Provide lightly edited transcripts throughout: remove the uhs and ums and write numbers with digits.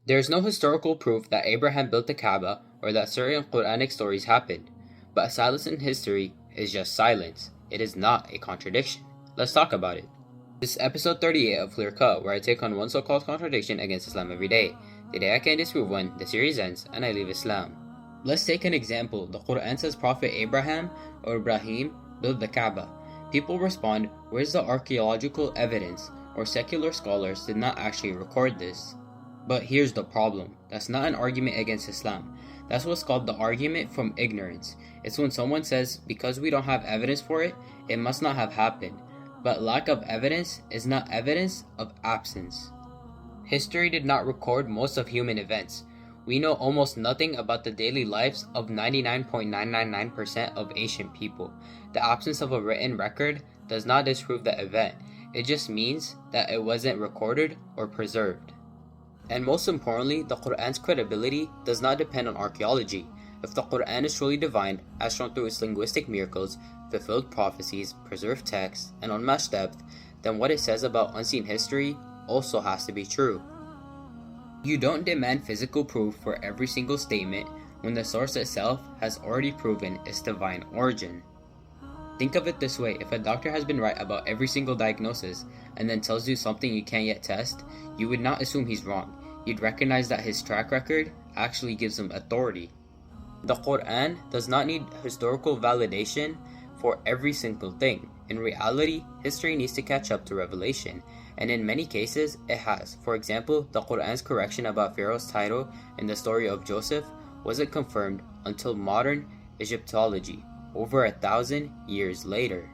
There is no historical proof that Abraham built the Kaaba or that certain Quranic stories happened, but silence in history is just silence. It is not a contradiction. Let's talk about it. This is episode 38 of Clear Cut, where I take on one so-called contradiction against Islam every day. Today I can disprove one, the series ends, and I leave Islam. Let's take an example. The Qur'an says Prophet Abraham or Ibrahim built the Kaaba. People respond, where's the archaeological evidence? Or secular scholars did not actually record this. But here's the problem. That's not an argument against Islam. That's what's called the argument from ignorance. It's when someone says, because we don't have evidence for it, it must not have happened. But lack of evidence is not evidence of absence. History did not record most of human events. We know almost nothing about the daily lives of 99.999% of ancient people. The absence of a written record does not disprove the event. It just means that it wasn't recorded or preserved. And most importantly, the Qur'an's credibility does not depend on archaeology. If the Qur'an is truly divine, as shown through its linguistic miracles, fulfilled prophecies, preserved texts, and unmatched depth, then what it says about unseen history also has to be true. You don't demand physical proof for every single statement when the source itself has already proven its divine origin. Think of it this way, if a doctor has been right about every single diagnosis and then tells you something you can't yet test, you would not assume he's wrong. You'd recognize that his track record actually gives him authority. The Qur'an does not need historical validation for every single thing. In reality, history needs to catch up to revelation, and in many cases, it has. For example, the Qur'an's correction about Pharaoh's title in the story of Joseph wasn't confirmed until modern Egyptology, over 1,000 years later.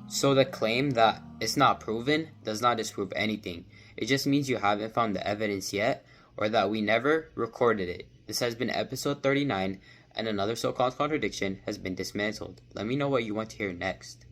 So the claim that it's not proven does not disprove anything. It just means you haven't found the evidence yet, or that we never recorded it. This has been episode 39, and another so-called contradiction has been dismantled. Let me know what you want to hear next.